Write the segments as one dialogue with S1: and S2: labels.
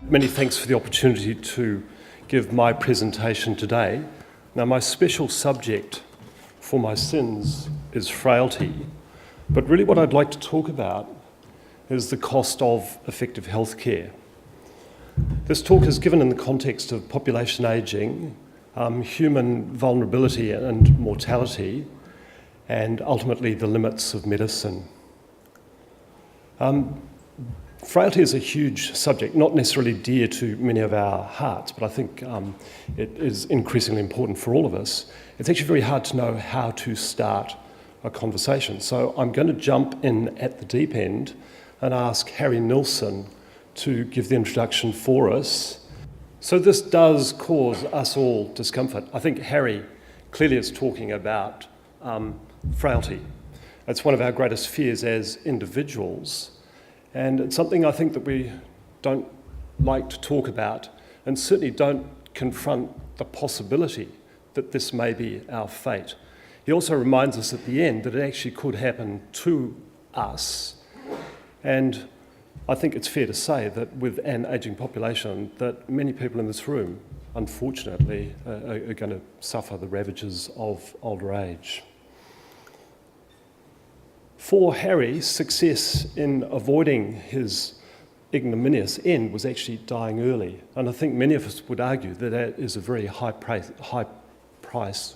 S1: Many thanks for the opportunity to give my presentation today. Now, my special subject for my sins is frailty, but really what I'd like to talk about is the cost of effective healthcare. This talk is given in the context of population ageing, human vulnerability and mortality, and ultimately the limits of medicine. Frailty is a huge subject, not necessarily dear to many of our hearts, but I think it is increasingly important for all of us. It's actually very hard to know how to start a conversation. So I'm going to jump in at the deep end and ask Harry Nilsson to give the introduction for us. So this does cause us all discomfort. I think Harry clearly is talking about frailty. It's one of our greatest fears as individuals, and it's something I think that we don't like to talk about, and certainly don't confront the possibility that this may be our fate. He also reminds us at the end that it actually could happen to us, and I think it's fair to say that with an ageing population, that many people in this room, unfortunately, are going to suffer the ravages of older age. For Harry, success in avoiding his ignominious end was actually dying early, and I think many of us would argue that that is a very high price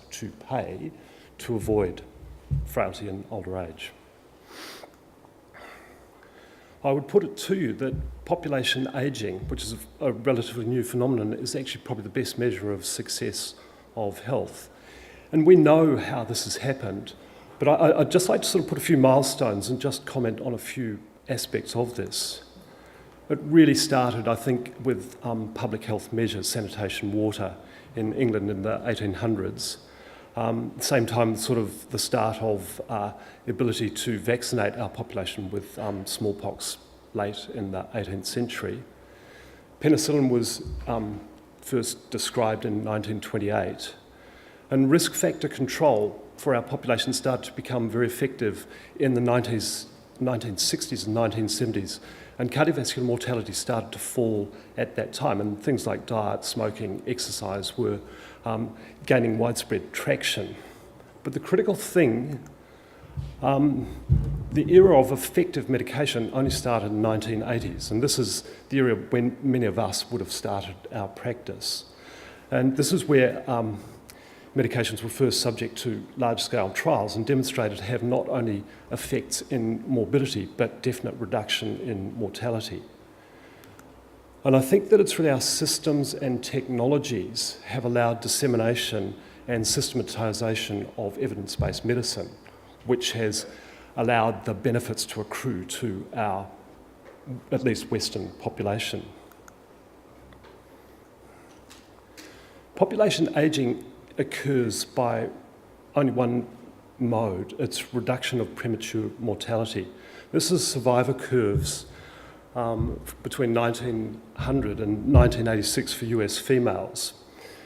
S1: to pay to avoid frailty in older age. I would put it to you that population ageing, which is a relatively new phenomenon, is actually probably the best measure of success of health. And we know how this has happened, but I'd just like to sort of put a few milestones and just comment on a few aspects of this. It really started, I think, with public health measures, sanitation, water, in England in the 1800s. Same time, sort of the start of ability to vaccinate our population with smallpox late in the 18th century. Penicillin was first described in 1928, and risk factor control for our population started to become very effective in the 1960s and 1970s, and cardiovascular mortality started to fall at that time, and things like diet, smoking, exercise were gaining widespread traction. But the critical thing, the era of effective medication only started in the 1980s, and this is the era when many of us would have started our practice. And this is where medications were first subject to large-scale trials and demonstrated to have not only effects in morbidity, but definite reduction in mortality. And I think that it's really our systems and technologies have allowed dissemination and systematisation of evidence-based medicine, which has allowed the benefits to accrue to our, at least Western population. Population ageing occurs by only one mode. It's reduction of premature mortality. This is survivor curves between 1900 and 1986 for US females,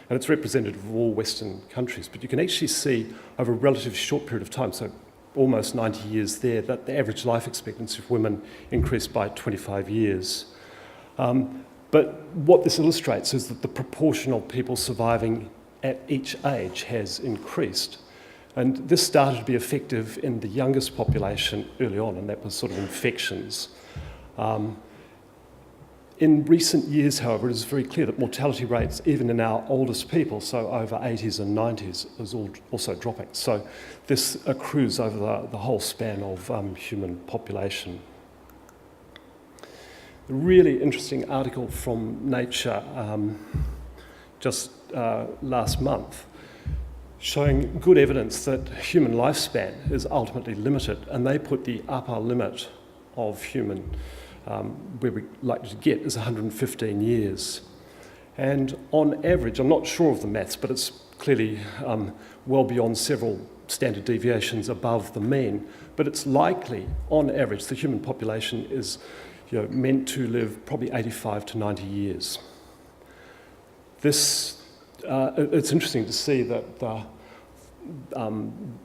S1: and it's representative of all Western countries. But you can actually see over a relatively short period of time, so almost 90 years there, that the average life expectancy of women increased by 25 years. But what this illustrates is that the proportion of people surviving at each age has increased. And this started to be effective in the youngest population early on, and that was sort of infections. In recent years, however, it is very clear that mortality rates, even in our oldest people, so over 80s and 90s, is also dropping. So this accrues over the whole span of human population. A really interesting article from Nature just last month, showing good evidence that human lifespan is ultimately limited, and they put the upper limit of human, where we like to get, is 115 years. And on average, I'm not sure of the maths, but it's clearly well beyond several standard deviations above the mean, but it's likely, on average, the human population is meant to live probably 85 to 90 years. This, it's interesting to see that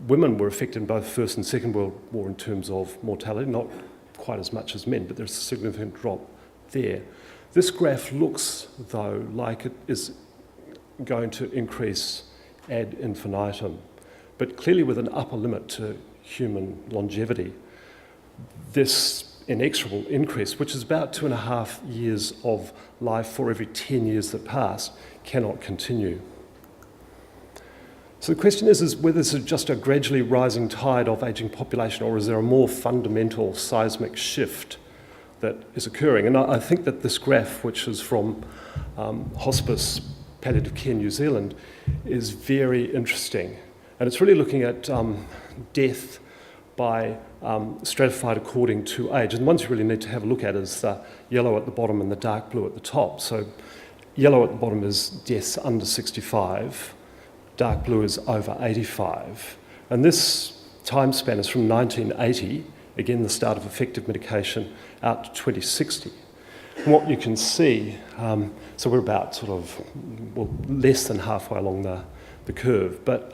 S1: women were affected in both First and Second World War in terms of mortality, not quite as much as men, but there's a significant drop there. This graph looks, though, like it is going to increase ad infinitum, but clearly with an upper limit to human longevity. This inexorable increase, which is about 2.5 years of life for every 10 years that pass, cannot continue. So the question is whether this is just a gradually rising tide of ageing population, or is there a more fundamental seismic shift that is occurring? And I think that this graph, which is from Hospice Palliative Care New Zealand, is very interesting. And it's really looking at death by stratified according to age. And the ones you really need to have a look at is the yellow at the bottom and the dark blue at the top. So yellow at the bottom is deaths under 65, dark blue is over 85. And this time span is from 1980, again the start of effective medication, out to 2060. And what you can see, so we're about sort of, well, less than halfway along the curve, but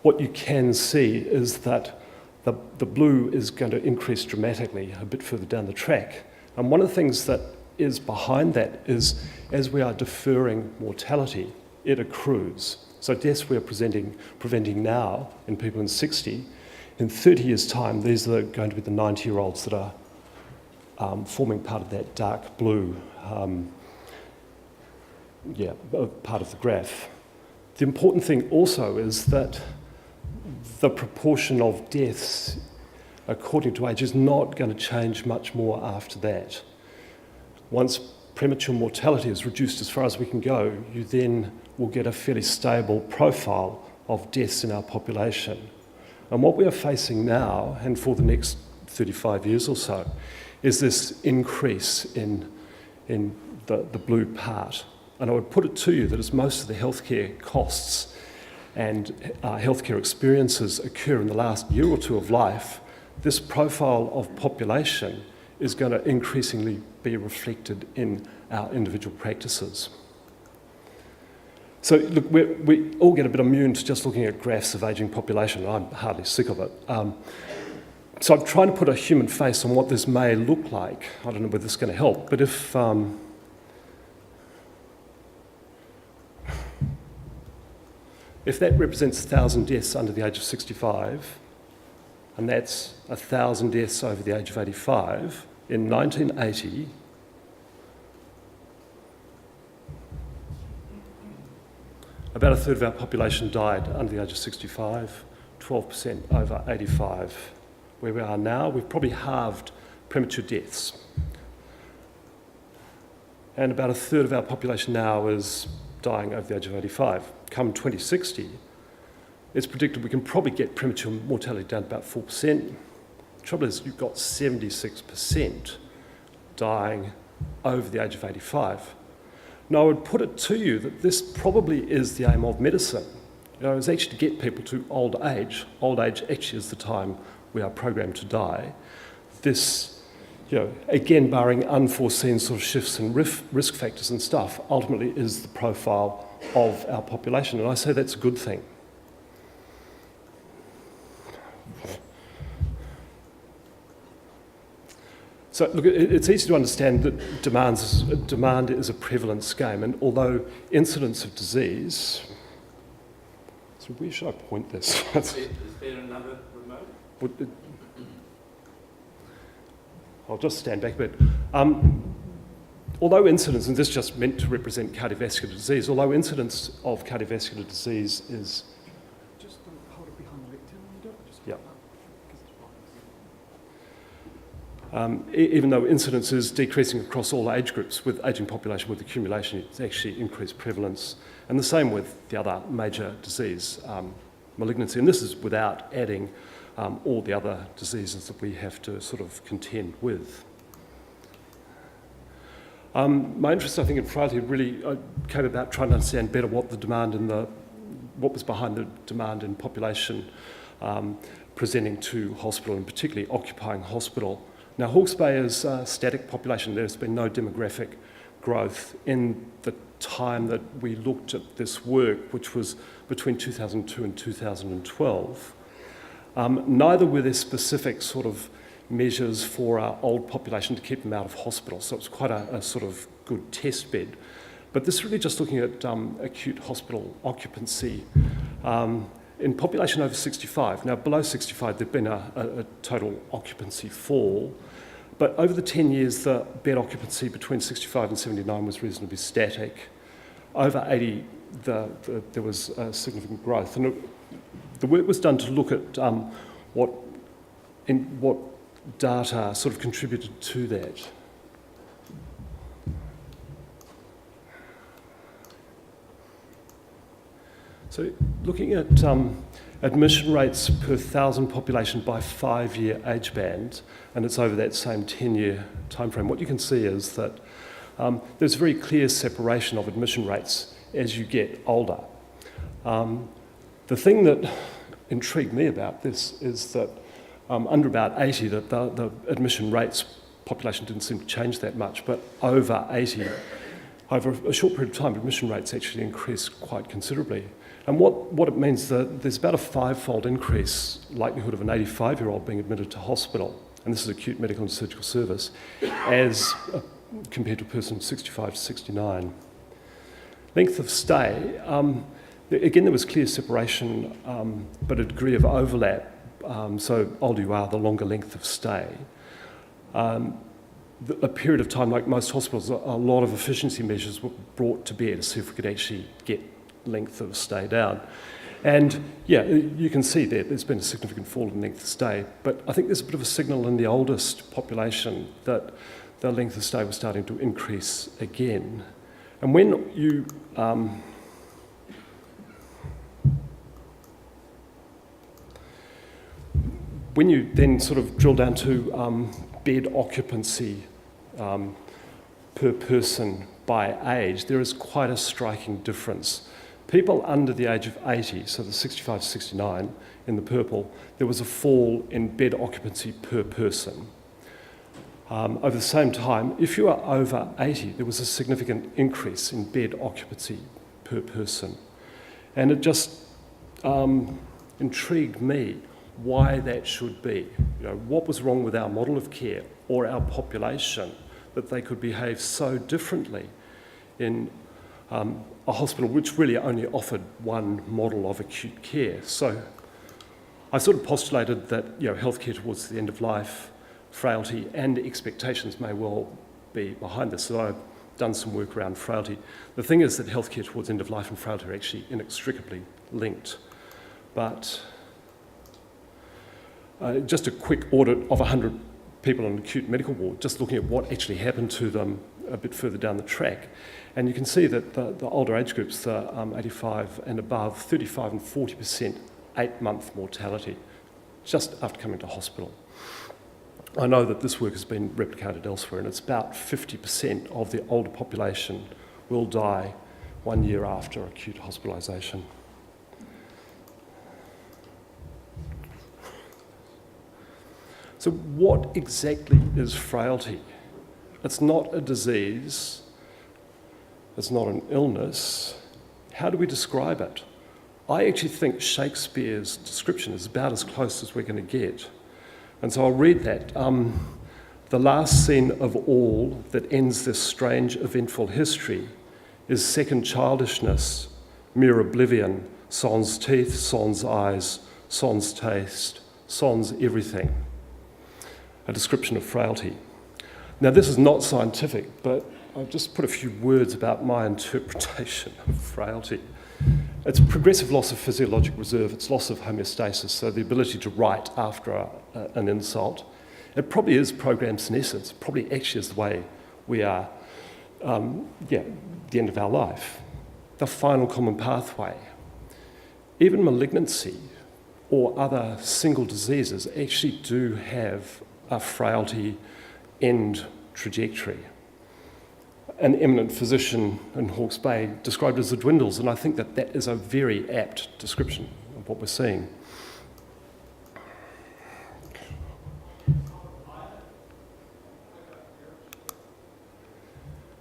S1: what you can see is that the blue is going to increase dramatically a bit further down the track. And one of the things that is behind that is, as we are deferring mortality, it accrues. So deaths we are preventing now in people in 60, in 30 years' time, these are going to be the 90-year-olds that are forming part of that dark blue, part of the graph. The important thing also is that the proportion of deaths according to age is not going to change much more after that. Once premature mortality is reduced as far as we can go, you then will get a fairly stable profile of deaths in our population. And what we are facing now, and for the next 35 years or so, is this increase in the blue part. And I would put it to you that as most of the healthcare costs and healthcare experiences occur in the last year or two of life, this profile of population is going to increasingly be reflected in our individual practices. So look, we all get a bit immune to just looking at graphs of ageing population. I'm hardly sick of it. So I'm trying to put a human face on what this may look like. I don't know whether this is going to help, but if that represents 1,000 deaths under the age of 65, and that's 1,000 deaths over the age of 85, in 1980, about a third of our population died under the age of 65, 12% over 85. Where we are now, we've probably halved premature deaths. And about a third of our population now is dying over the age of 85. Come 2060, it's predicted we can probably get premature mortality down to about 4%. The trouble is you've got 76% dying over the age of 85. Now, I would put it to you that this probably is the aim of medicine. It's actually to get people to old age. Old age actually is the time we are programmed to die. This, again, barring unforeseen sort of shifts in risk factors and stuff, ultimately is the profile of our population. And I say that's a good thing. So look, it's easy to understand that demand is a prevalence game, and although incidence of disease... So where should I point this?
S2: Is there another remote?
S1: I'll just stand back a bit. Although incidence, and this is just meant to represent cardiovascular disease, although incidence of cardiovascular disease is...
S3: Just hold it behind the lectern when you do it. Just
S1: Yeah.
S3: Because
S1: Even though incidence is decreasing across all age groups, with ageing population, with accumulation, it's actually increased prevalence. And the same with the other major disease, malignancy. And this is without adding all the other diseases that we have to sort of contend with. My interest, I think, in frailty really came about trying to understand better what the demand and what was behind the demand in population presenting to hospital, and particularly occupying hospital. Now, Hawke's Bay is a static population. There's been no demographic growth in the time that we looked at this work, which was between 2002 and 2012. Neither were there specific sort of measures for our old population to keep them out of hospital. So it's quite a sort of good test bed. But this is really just looking at acute hospital occupancy in population over 65. Now, below 65, there'd been a total occupancy fall. But over the 10 years, the bed occupancy between 65 and 79 was reasonably static. Over 80, there was significant growth. And the work was done to look at what data sort of contributed to that. So looking at admission rates per 1,000 population by 5-year age band, and it's over that same 10-year timeframe, what you can see is that there's a very clear separation of admission rates as you get older. The thing that intrigued me about this is that under about 80, that the admission rates population didn't seem to change that much, but over 80, over a short period of time, admission rates actually increased quite considerably. And what it means is that there's about a 5-fold increase likelihood of an 85-year-old being admitted to hospital, and this is acute medical and surgical service, as compared to a person 65 to 69. Length of stay, again, there was clear separation, but a degree of overlap. So older you are, the longer length of stay. A period of time, like most hospitals, a lot of efficiency measures were brought to bear to see if we could actually get length of stay down. And yeah, you can see there's been a significant fall in length of stay, but I think there's a bit of a signal in the oldest population that the length of stay was starting to increase again. And when you then sort of drill down to bed occupancy per person by age, there is quite a striking difference. People under the age of 80, so the 65 to 69 in the purple, there was a fall in bed occupancy per person. Over the same time, if you are over 80, there was a significant increase in bed occupancy per person. And it just intrigued me why that should be. You know, what was wrong with our model of care or our population that they could behave so differently in a hospital which really only offered one model of acute care. So I sort of postulated that healthcare towards the end of life, frailty and expectations may well be behind this. So I've done some work around frailty. The thing is that healthcare towards end of life and frailty are actually inextricably linked. But just a quick audit of 100 people on an acute medical ward, just looking at what actually happened to them a bit further down the track. And you can see that the older age groups, the 85 and above, 35 and 40% 8-month mortality, just after coming to hospital. I know that this work has been replicated elsewhere, and it's about 50% of the older population will die 1 year after acute hospitalisation. So what exactly is frailty? It's not a disease, it's not an illness. How do we describe it? I actually think Shakespeare's description is about as close as we're going to get. And so I'll read that. The last scene of all that ends this strange, eventful history is second childishness, mere oblivion, sans teeth, sans eyes, sans taste, sans everything. A description of frailty. Now, this is not scientific, but I've just put a few words about my interpretation of frailty. It's progressive loss of physiologic reserve, it's loss of homeostasis, so the ability to write after an insult. It probably is programmed senescence, probably actually is the way we are, the end of our life. The final common pathway. Even malignancy or other single diseases actually do have a frailty end trajectory. An eminent physician in Hawke's Bay described it as the dwindles, and I think that that is a very apt description of what we're seeing.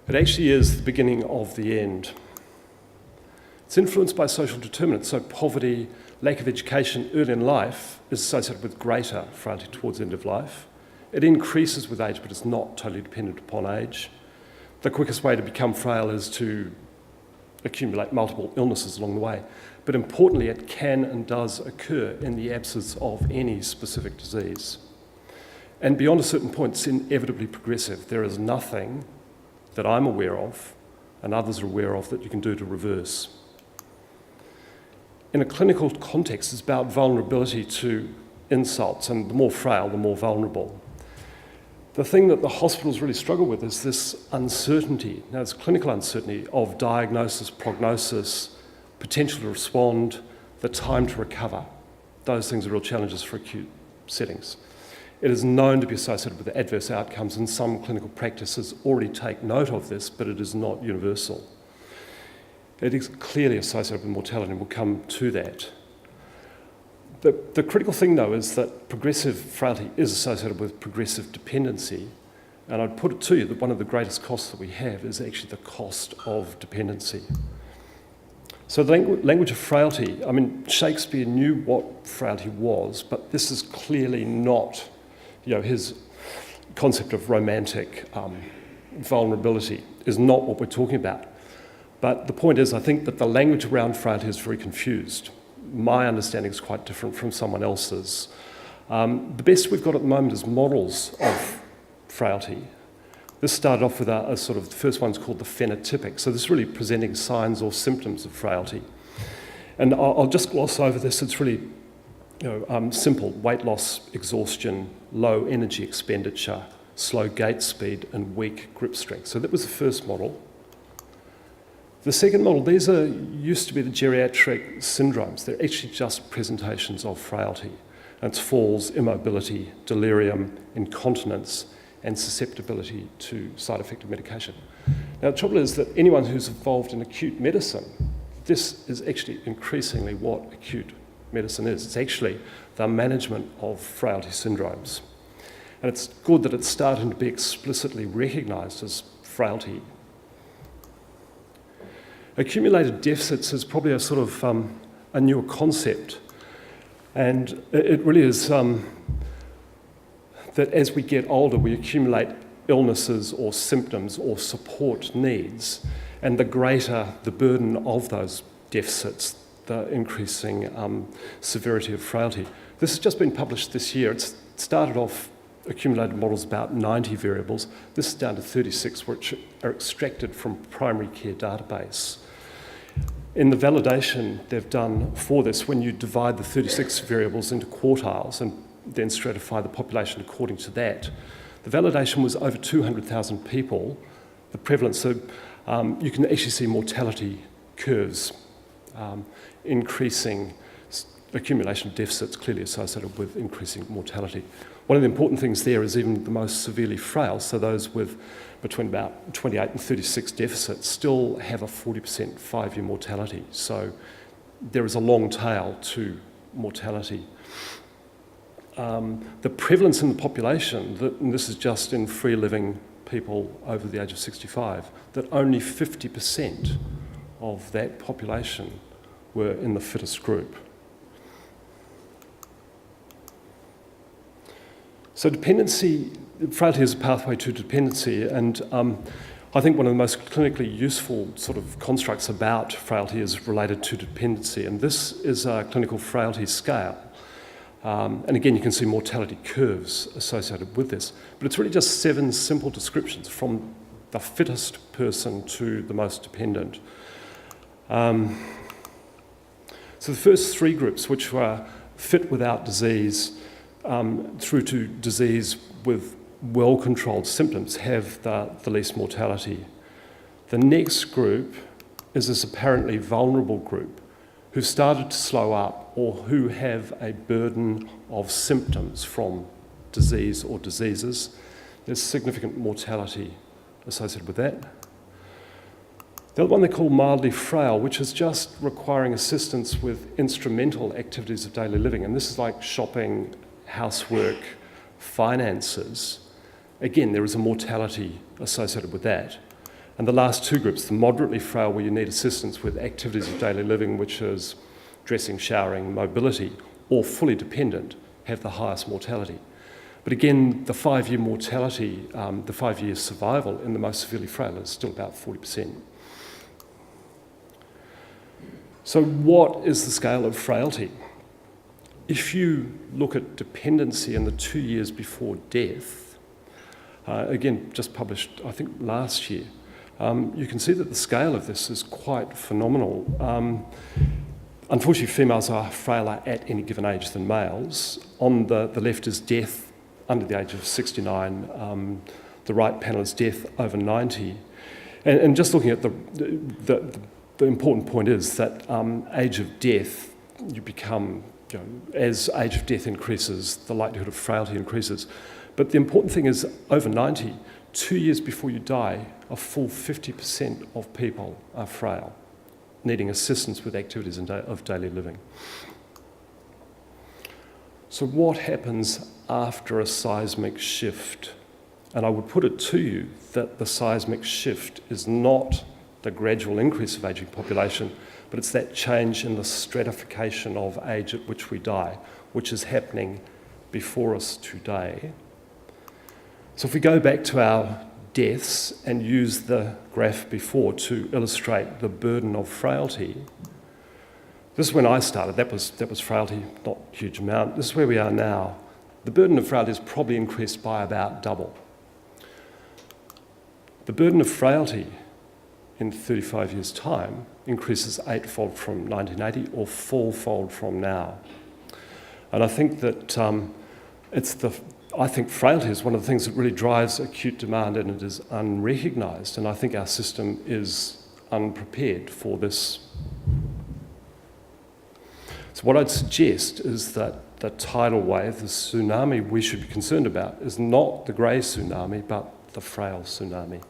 S1: It actually is the beginning of the end. It's influenced by social determinants, so poverty, lack of education early in life is associated with greater frailty towards the end of life. It increases with age, but it's not totally dependent upon age. the quickest way to become frail is to accumulate multiple illnesses along the way. But importantly, it can and does occur in the absence of any specific disease. And beyond a certain point, it's inevitably progressive. There is nothing that I'm aware of and others are aware of that you can do to reverse. In a clinical context, it's about vulnerability to insults, and the more frail, the more vulnerable. The thing that the hospitals really struggle with is this uncertainty. Now, it's clinical uncertainty of diagnosis, prognosis, potential to respond, the time to recover. Those things are real challenges for acute settings. It is known to be associated with adverse outcomes, and some clinical practices already take note of this, but it is not universal. It is clearly associated with mortality, and we'll come to that. The critical thing, though, is that progressive frailty is associated with progressive dependency, and I'd put it to you that one of the greatest costs that we have is actually the cost of dependency. So the language of frailty, I mean, Shakespeare knew what frailty was, but this is clearly not, his concept of romantic vulnerability is not what we're talking about. But the point is, I think that the language around frailty is very confused. My understanding is quite different from someone else's. The best we've got at the moment is models of frailty. This started off with a sort of, the first one's called the phenotypic. So this is really presenting signs or symptoms of frailty. And I'll just gloss over this. It's really simple: weight loss, exhaustion, low energy expenditure, slow gait speed, and weak grip strength. So that was the first model. The second model, these used to be the geriatric syndromes. They're actually just presentations of frailty. And it's falls, immobility, delirium, incontinence, and susceptibility to side effect of medication. Now, the trouble is that anyone who's involved in acute medicine, this is actually increasingly what acute medicine is. It's actually the management of frailty syndromes. And it's good that it's starting to be explicitly recognised as frailty. Accumulated deficits is probably a sort of a newer concept, and it really is that as we get older, we accumulate illnesses or symptoms or support needs, and the greater the burden of those deficits, the increasing severity of frailty. This has just been published this year. It's started off accumulated models about 90 variables. This is down to 36, which are extracted from primary care database. In the validation they've done for this, when you divide the 36 variables into quartiles and then stratify the population according to that, the validation was over 200,000 people. The prevalence, so you can actually see mortality curves increasing. Accumulation of deficits clearly associated with increasing mortality. One of the important things there is even the most severely frail, so those with between about 28 and 36 deficits still have a 40% 5-year mortality. So there is a long tail to mortality. The prevalence in the population, and this is just in free living people over the age of 65, that only 50% of that population were in the fittest group. So dependency, frailty is a pathway to dependency, and I think one of the most clinically useful sort of constructs about frailty is related to dependency, and this is a clinical frailty scale. And again, you can see mortality curves associated with this, but it's really just 7 simple descriptions from the fittest person to the most dependent. So the first 3 groups, which were fit without disease, through to disease with well-controlled symptoms, have the least mortality. The next group is this apparently vulnerable group who've started to slow up or who have a burden of symptoms from disease or diseases. There's significant mortality associated with that. The other one they call mildly frail, which is just requiring assistance with instrumental activities of daily living, and this is like shopping, housework, finances. Again, there is a mortality associated with that. And the last 2 groups, the moderately frail, where you need assistance with activities of daily living, which is dressing, showering, mobility, or fully dependent, have the highest mortality. But again, the 5-year mortality, the 5-year survival in the most severely frail is still about 40%. So what is the scale of frailty? If you look at dependency in the 2 years before death, again, just published, I think, last year, you can see that the scale of this is quite phenomenal. Unfortunately, females are frailer at any given age than males. On the left is death under the age of 69. The right panel is death over 90. And just looking at the important point is that age of death, you become, as age of death increases, the likelihood of frailty increases. But the important thing is, over 90, 2 years before you die, a full 50% of people are frail, needing assistance with activities of daily living. So what happens after a seismic shift? And I would put it to you that the seismic shift is not the gradual increase of ageing population, but it's that change in the stratification of age at which we die, which is happening before us today. So if we go back to our deaths and use the graph before to illustrate the burden of frailty, this is when I started. That was frailty, not a huge amount. This is where we are now. The burden of frailty has probably increased by about double. The burden of frailty in 35 years' time increases 8-fold from 1980 or 4-fold from now. And I think that I think frailty is one of the things that really drives acute demand, and it is unrecognised. And I think our system is unprepared for this. So what I'd suggest is that the tidal wave, the tsunami we should be concerned about, is not the grey tsunami, but the frail tsunami.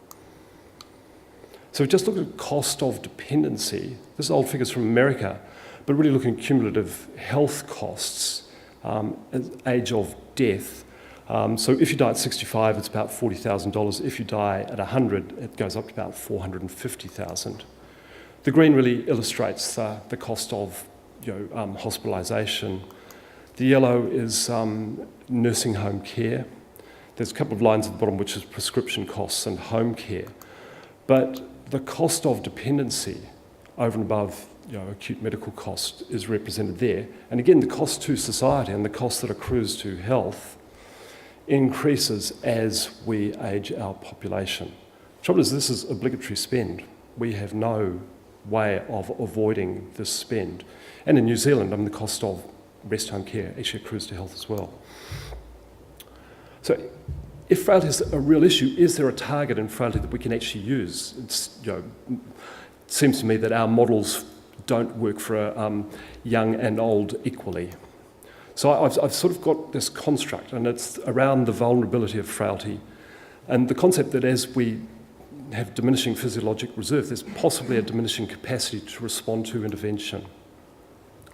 S1: So just look at cost of dependency. This is old figures from America, but really looking at cumulative health costs, age of death. So if you die at 65, it's about $40,000. If you die at 100, it goes up to about $450,000. The green really illustrates the cost of hospitalisation. The yellow is nursing home care. There's a couple of lines at the bottom which is prescription costs and home care. But the cost of dependency over and above acute medical cost is represented there. And again, the cost to society and the cost that accrues to health increases as we age our population. The trouble is, this is obligatory spend. We have no way of avoiding this spend. And in New Zealand, the cost of rest home care actually accrues to health as well. So if frailty is a real issue, is there a target in frailty that we can actually use? It seems to me that our models don't work for young and old equally. So I've sort of got this construct, and it's around the vulnerability of frailty and the concept that as we have diminishing physiologic reserve, there's possibly a diminishing capacity to respond to intervention.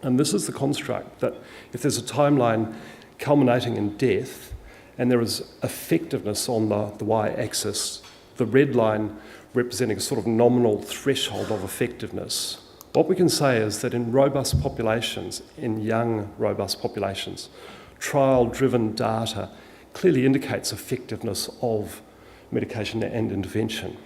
S1: And this is the construct that if there's a timeline culminating in death, and there is effectiveness on the y-axis, the red line representing a sort of nominal threshold of effectiveness, what we can say is that in robust populations, in young robust populations, trial-driven data clearly indicates effectiveness of medication and intervention.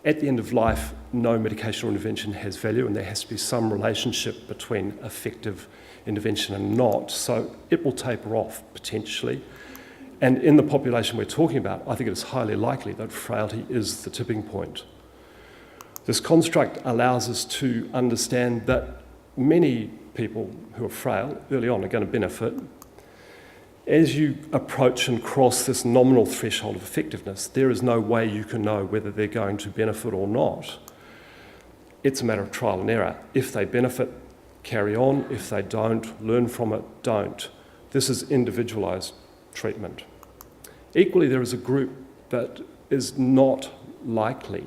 S1: At the end of life, no medication or intervention has value, and there has to be some relationship between effective intervention and not, so it will taper off potentially. And in the population we're talking about, I think it is highly likely that frailty is the tipping point. This construct allows us to understand that many people who are frail early on are going to benefit. As you approach and cross this nominal threshold of effectiveness, there is no way you can know whether they're going to benefit or not. It's a matter of trial and error. If they benefit, carry on. If they don't, learn from it, don't. This is individualised treatment. Equally, there is a group that is not likely,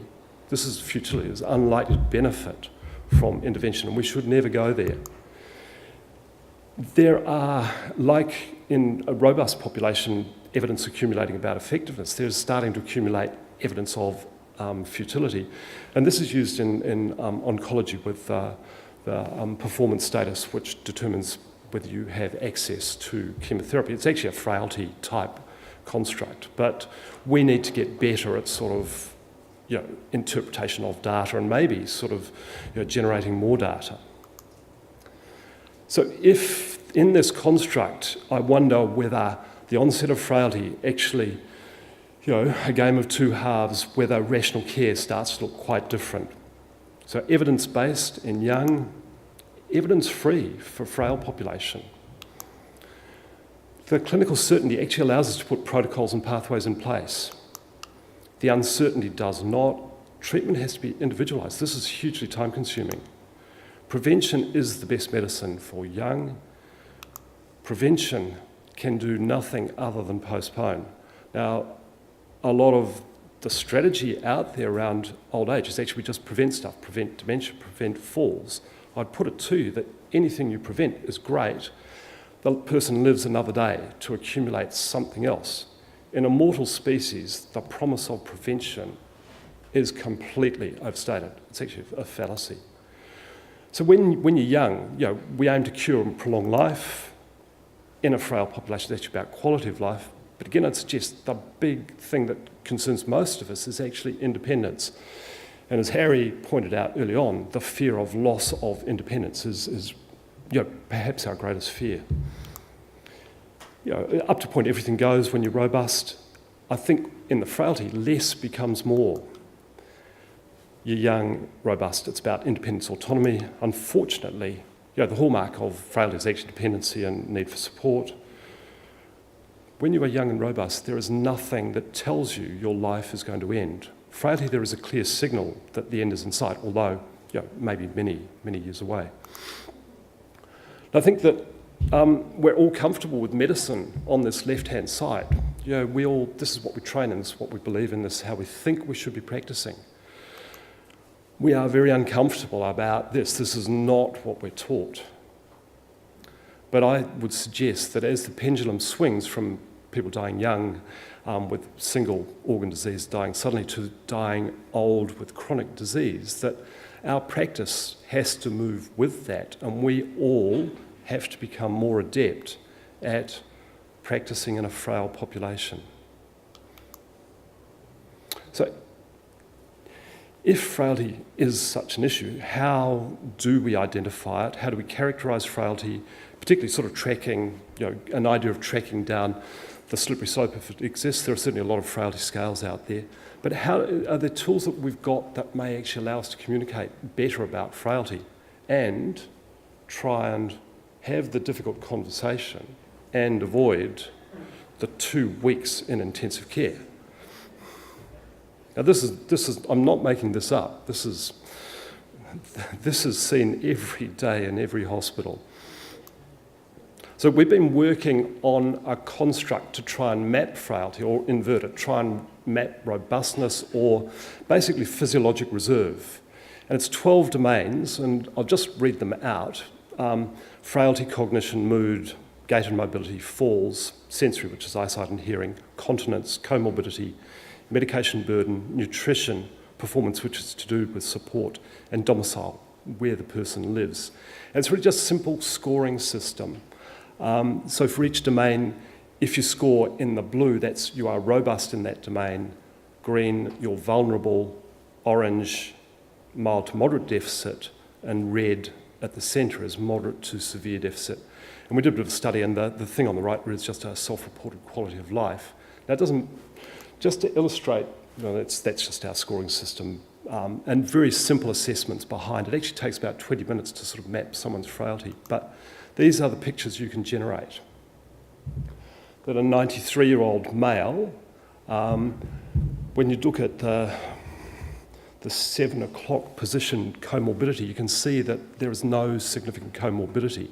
S1: this is futility, is unlikely to benefit from intervention, and we should never go there. There are, like in a robust population, evidence accumulating about effectiveness. There's starting to accumulate evidence of futility, and this is used in oncology with the performance status, which determines whether you have access to chemotherapy. It's actually a frailty type construct, but we need to get better at sort of interpretation of data and maybe sort of generating more data. So if in this construct I wonder whether the onset of frailty actually, a game of two halves, whether rational care starts to look quite different. So evidence-based in young, evidence-free for frail population. The clinical certainty actually allows us to put protocols and pathways in place. The uncertainty does not. Treatment has to be individualised. This is hugely time-consuming. Prevention is the best medicine for young. Prevention can do nothing other than postpone. Now, a lot of the strategy out there around old age is actually just prevent stuff, prevent dementia, prevent falls. I'd put it to you that anything you prevent is great. The person lives another day to accumulate something else. In a mortal species, the promise of prevention is completely overstated. It's actually a fallacy. So when you're young, we aim to cure and prolong life. In a frail population, it's actually about quality of life. But again, I'd suggest the big thing that concerns most of us is actually independence. And as Harry pointed out early on, the fear of loss of independence is perhaps our greatest fear. Up to a point, everything goes when you're robust. I think in the frailty, less becomes more. You're young, robust. It's about independence, autonomy. Unfortunately, the hallmark of frailty is actually dependency and need for support. When you are young and robust, there is nothing that tells you your life is going to end. Frailty, there is a clear signal that the end is in sight, although maybe many, many years away. I think that we're all comfortable with medicine on this left-hand side. This is what we train in, this is what we believe in, this is how we think we should be practicing. We are very uncomfortable about this. This is not what we're taught. But I would suggest that as the pendulum swings from people dying young with single organ disease, dying suddenly, to dying old with chronic disease, that our practice has to move with that, and we all have to become more adept at practicing in a frail population. So, if frailty is such an issue, how do we identify it? How do we characterise frailty, particularly sort of tracking, an idea of tracking down the slippery slope if it exists? There are certainly a lot of frailty scales out there. But how are there tools that we've got that may actually allow us to communicate better about frailty and try and have the difficult conversation and avoid the 2 weeks in intensive care? Now this is I'm not making this up. This is seen every day in every hospital. So we've been working on a construct to try and map frailty, or invert it, try and map robustness or basically physiologic reserve. And it's 12 domains, and I'll just read them out. Frailty, cognition, mood, gait and mobility, falls, sensory, which is eyesight and hearing, continence, comorbidity, medication burden, nutrition, performance, which is to do with support, and domicile, where the person lives. And it's really just a simple scoring system. So for each domain, if you score in the blue, that's you are robust in that domain. Green, you're vulnerable. Orange, mild to moderate deficit. And red at the centre is moderate to severe deficit. And we did a bit of a study, and the thing on the right is just a self-reported quality of life. Now, it doesn't, just to illustrate, that's just our scoring system, and very simple assessments behind it. It actually takes about 20 minutes to sort of map someone's frailty, but these are the pictures you can generate. That a 93-year-old male, when you look at the 7 o'clock position comorbidity, you can see that there is no significant comorbidity.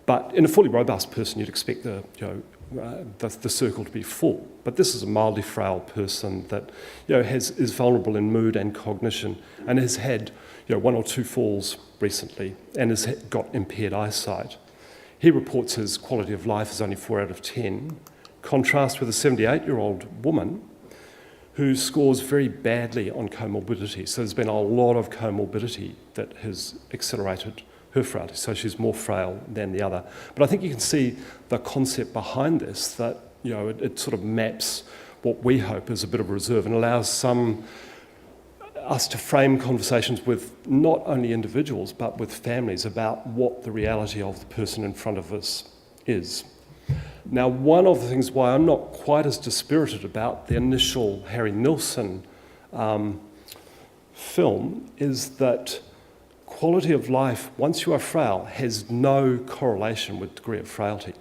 S1: But in a fully robust person, you'd expect the circle to be full. But this is a mildly frail person that is vulnerable in mood and cognition, and has had 1 or 2 falls recently, and has got impaired eyesight. He reports his quality of life is only 4 out of 10. Contrast with a 78-year-old woman who scores very badly on comorbidity. So there's been a lot of comorbidity that has accelerated her frailty, so she's more frail than the other. But I think you can see the concept behind this, that it sort of maps what we hope is a bit of a reserve and allows us to frame conversations with not only individuals but with families about what the reality of the person in front of us is. Now, one of the things why I'm not quite as dispirited about the initial Harry Nilsson film is that quality of life, once you are frail, has no correlation with degree of frailty,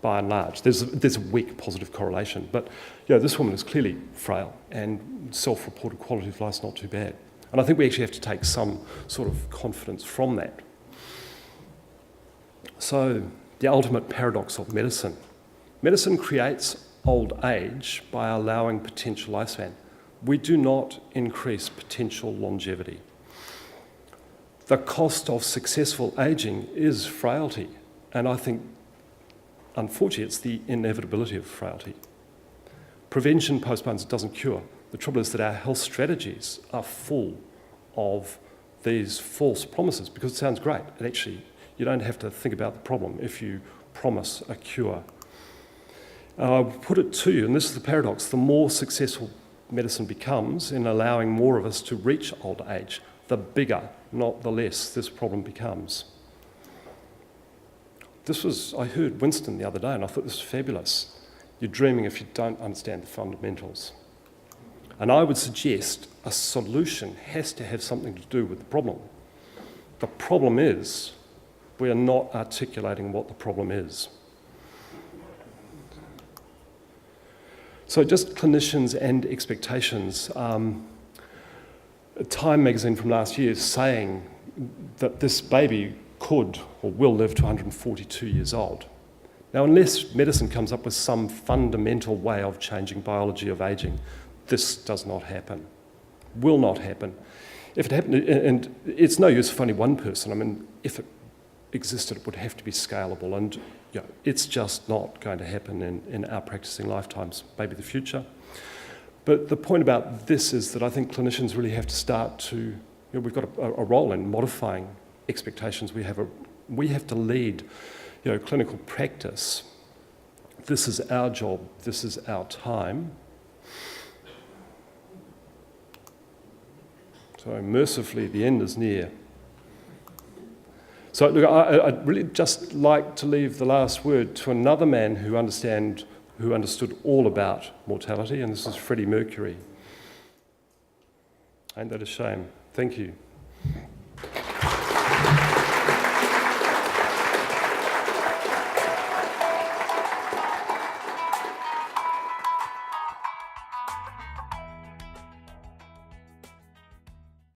S1: by and large. There's a weak positive correlation, but this woman is clearly frail, and self-reported quality of life is not too bad. And I think we actually have to take some sort of confidence from that. So, the ultimate paradox of medicine. Medicine creates old age by allowing potential lifespan. We do not increase potential longevity. The cost of successful ageing is frailty, and I think, unfortunately, it's the inevitability of frailty. Prevention postpones, it doesn't cure. The trouble is that our health strategies are full of these false promises, because it sounds great. And actually, you don't have to think about the problem if you promise a cure. I'll put it to you, and this is the paradox, the more successful medicine becomes in allowing more of us to reach old age, the bigger, not the less, this problem becomes. I heard Winston the other day, and I thought this was fabulous. You're dreaming if you don't understand the fundamentals. And I would suggest a solution has to have something to do with the problem. The problem is we are not articulating what the problem is. So just clinicians and expectations. Time magazine from last year is saying that this baby could or will live to 142 years old. Now, unless medicine comes up with some fundamental way of changing biology of ageing, this does not happen, will not happen. If it happened, and it's no use for only one person. I mean, if it existed, it would have to be scalable, and it's just not going to happen in our practicing lifetimes, maybe the future. But the point about this is that I think clinicians really have to start to, we've got a role in modifying expectations. We have to lead, clinical practice. This is our job. This is our time. So mercifully, the end is near. So look, I'd really just like to leave the last word to another man who understood all about mortality, and this is Freddie Mercury. Ain't that a shame? Thank you.